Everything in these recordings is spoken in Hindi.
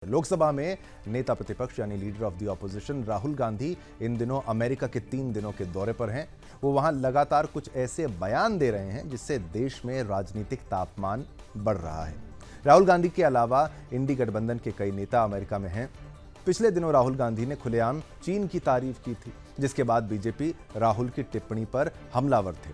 लोकसभा में नेता प्रतिपक्ष यानी leader of the opposition Rahul Gandhi इन दिनों अमेरिका के 3 दिनों के दौरे पर हैं। वो वहां लगातार कुछ ऐसे बयान दे रहे हैं जिससे देश में राजनीतिक तापमान बढ़ रहा है। राहुल गांधी के अलावा इंडी गठबंधन के कई नेता अमेरिका में हैं। पिछले दिनों राहुल गांधी ने खुलेआम चीन की तारीफ की थी, जिसके बाद बीजेपी राहुल की टिप्पणी पर हमलावर थे।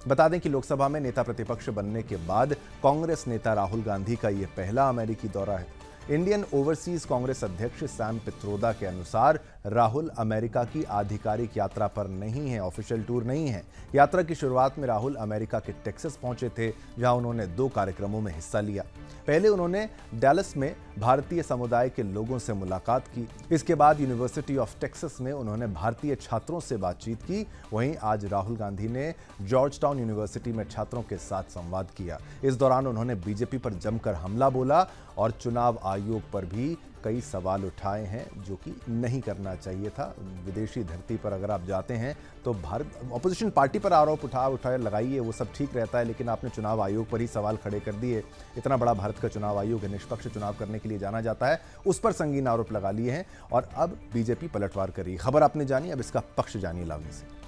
बता दें कि लोकसभा में नेता प्रतिपक्ष बनने के बाद कांग्रेस नेता राहुल गांधी का यह पहला अमेरिकी दौरा है। इंडियन ओवरसीज कांग्रेस अध्यक्ष सैम पित्रोदा के अनुसार राहुल अमेरिका की आधिकारिक यात्रा पर नहीं है, ऑफिशियल टूर नहीं है। यात्रा की शुरुआत में राहुल अमेरिका के टेक्सास पहुंचे थे, जहां उन्होंने 2 कार्यक्रमों में हिस्सा लिया। पहले उन्होंने डैलस में भारतीय समुदाय के लोगों से मुलाकात की। इसके बाद यूनिवर्सिटी ऑफ टेक्सास में उन्होंने भारतीय छात्रों से बातचीत की। वहीं आज राहुल गांधी ने जॉर्ज टाउन यूनिवर्सिटी में छात्रों के साथ संवाद किया। इस दौरान उन्होंने बीजेपी पर जमकर हमला बोला और चुनाव आयोग पर भी कई सवाल उठाए हैं, जो कि नहीं करना चाहिए था। विदेशी धरती पर अगर आप जाते हैं तो भारत ऑपोजिशन पार्टी पर आरोप उठाए लगाइए, वो सब ठीक रहता है, लेकिन आपने चुनाव आयोग पर ही सवाल खड़े कर दिए। इतना बड़ा भारत का चुनाव आयोग है, निष्पक्ष चुनाव करने के लिए जाना जाता है, उस पर संगीन आरोप लगा लिए हैं और अब बीजेपी पलटवार कर रही है। खबर आपने जानी, अब इसका पक्ष जानिए लावनी से।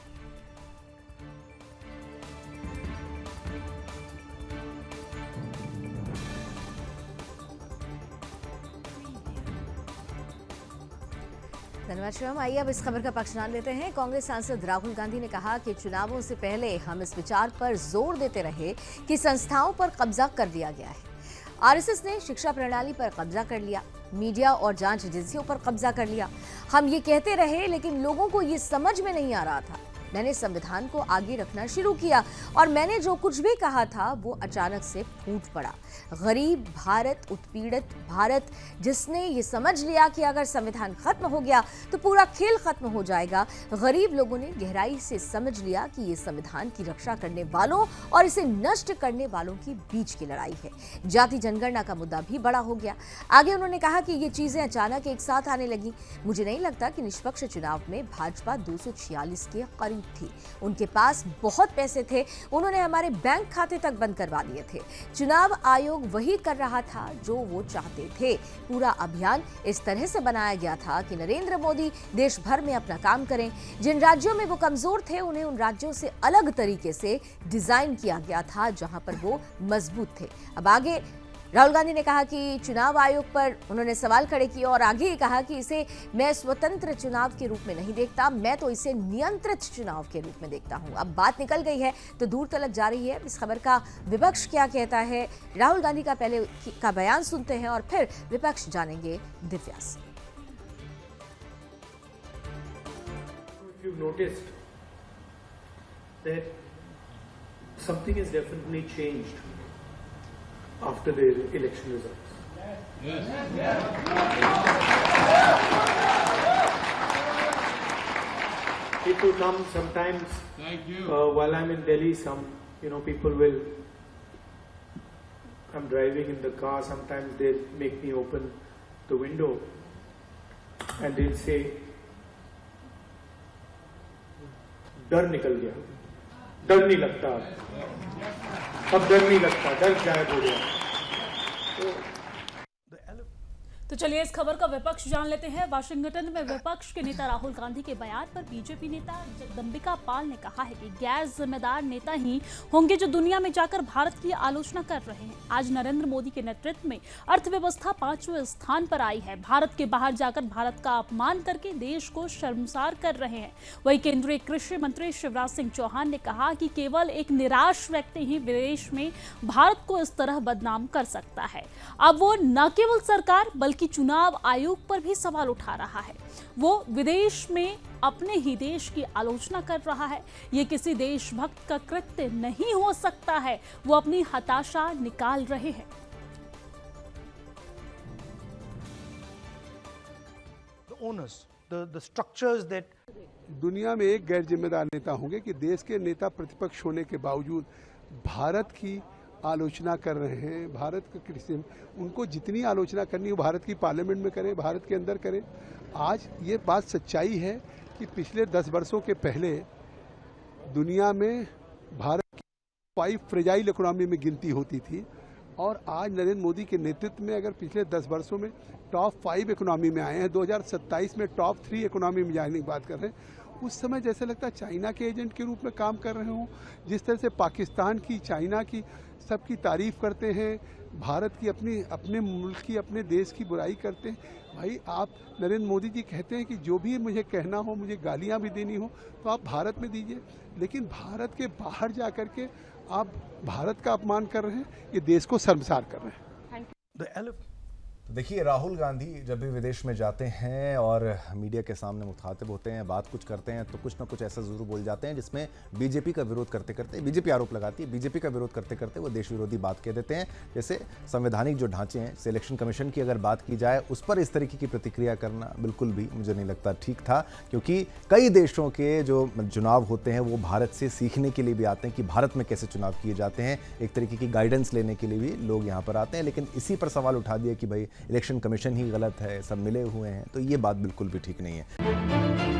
धन्यवाद शिवम। आइए अब इस खबर का पक्ष जान लेते हैं। कांग्रेस सांसद राहुल गांधी ने कहा कि चुनावों से पहले हम इस विचार पर जोर देते रहे कि संस्थाओं पर कब्जा कर लिया गया है। आरएसएस ने शिक्षा प्रणाली पर कब्जा कर लिया, मीडिया और जांच एजेंसियों पर कब्जा कर लिया। हम ये कहते रहे, लेकिन लोगों को ये समझ में नहीं आ रहा था। मैंने संविधान को आगे रखना शुरू किया और मैंने जो कुछ भी कहा था वो अचानक से फूट पड़ा। गरीब भारत, उत्पीड़ित भारत, जिसने ये समझ लिया कि अगर संविधान खत्म हो गया तो पूरा खेल खत्म हो जाएगा। गरीब लोगों ने गहराई से समझ लिया कि ये संविधान की रक्षा करने वालों और इसे नष्ट करने वालों के बीच की लड़ाई है। जाति जनगणना का मुद्दा भी बड़ा हो गया। आगे उन्होंने कहा कि ये चीजें अचानक एक साथ आने लगी। मुझे नहीं लगता कि निष्पक्ष चुनाव में भाजपा 246 के करीब थी। उनके पास बहुत पैसे थे, उन्होंने हमारे बैंक खाते तक बंद करवा दिए थे। चुनाव आयोग वही कर रहा था जो वो चाहते थे। पूरा अभियान इस तरह से बनाया गया था कि नरेंद्र मोदी देश भर में अपना काम करें। जिन राज्यों में वो कमजोर थे उन्हें उन राज्यों से अलग तरीके से डिजाइन किया गया था जहां पर वो मजबूत थे। अब आगे राहुल गांधी ने कहा कि चुनाव आयोग पर उन्होंने सवाल खड़े किए और आगे ये कहा कि इसे मैं स्वतंत्र चुनाव के रूप में नहीं देखता, मैं तो इसे नियंत्रित चुनाव के रूप में देखता हूं। अब बात निकल गई है तो दूर तलक जा रही है। इस खबर का विपक्ष क्या कहता है, राहुल गांधी का पहले का बयान सुनते हैं और फिर विपक्ष जानेंगे दिव्या से। After the election results. People come sometimes. While I'm in Delhi, people will. I'm driving in the car. Sometimes they make me open the window, and they'll say, "डर निकल गया, डर नहीं लगता अब डर नहीं लगता, डर गायब हो गया।" तो चलिए इस खबर का विपक्ष जान लेते हैं। वाशिंगटन में विपक्ष के नेता राहुल गांधी के बयान पर बीजेपी नेता जगदंबिका पाल ने कहा है कि गैर जिम्मेदार नेता ही होंगे जो दुनिया में जाकर भारत की आलोचना कर रहे हैं। आज नरेंद्र मोदी के नेतृत्व में अर्थव्यवस्था 5वें स्थान पर आई है। भारत के बाहर जाकर भारत का अपमान करके देश को शर्मसार कर रहे हैं। वहीं केंद्रीय कृषि मंत्री शिवराज सिंह चौहान ने कहा कि केवल एक निराश व्यक्ति ही विदेश में भारत को इस तरह बदनाम कर सकता है। अब वो न केवल सरकार बल्कि चुनाव आयोग पर भी सवाल उठा रहा है। वो विदेश में अपने ही देश की आलोचना कर रहा है। ये किसी देशभक्त का कृत्य नहीं हो सकता है। वो अपनी हताशा निकाल रहे हैं। The structures that दुनिया में एक गैर जिम्मेदार नेता होंगे कि देश के नेता प्रतिपक्ष होने के बावजूद भारत की आलोचना कर रहे हैं। भारत का कृषि, उनको जितनी आलोचना करनी हो भारत की पार्लियामेंट में करें, भारत के अंदर करें। आज ये बात सच्चाई है कि पिछले 10 वर्षों के पहले दुनिया में भारत की 5 फ्रेजाइल इकोनॉमी में गिनती होती थी। और आज नरेंद्र मोदी के नेतृत्व में अगर पिछले 10 वर्षों में टॉप 5 इकोनॉमी में आए हैं, 2027 में टॉप 3 इकोनॉमी में जाने की बात कर रहे हैं, उस समय जैसे लगता है चाइना के एजेंट के रूप में काम कर रहे हों। जिस तरह से पाकिस्तान की, चाइना की सबकी तारीफ करते हैं, भारत की अपने मुल्क की, अपने देश की बुराई करते हैं। भाई आप नरेंद्र मोदी जी कहते हैं कि जो भी मुझे कहना हो, मुझे गालियां भी देनी हो तो आप भारत में दीजिए, लेकिन भारत के बाहर जा कर के आप भारत का अपमान कर रहे हैं, ये देश को शर्मसार कर रहे हैं। तो देखिए, राहुल गांधी जब भी विदेश में जाते हैं और मीडिया के सामने मुखातिब होते हैं, बात कुछ करते हैं, तो कुछ ना कुछ ऐसा जरूर बोल जाते हैं जिसमें बीजेपी का विरोध करते करते, बीजेपी आरोप लगाती है, बीजेपी का विरोध करते करते वो देश विरोधी बात कह देते हैं। जैसे संवैधानिक जो ढांचे हैं, सिलेक्शन कमीशन की अगर बात की जाए, उस पर इस तरीके की प्रतिक्रिया करना बिल्कुल भी मुझे नहीं लगता ठीक था, क्योंकि कई देशों के जो चुनाव होते हैं वो भारत से सीखने के लिए भी आते हैं कि भारत में कैसे चुनाव किए जाते हैं, एक तरीके की गाइडेंस लेने के लिए भी लोग यहाँ पर आते हैं। लेकिन इसी पर सवाल उठा दिया कि भाई इलेक्शन कमीशन ही गलत है, सब मिले हुए हैं, तो ये बात बिल्कुल भी ठीक नहीं है।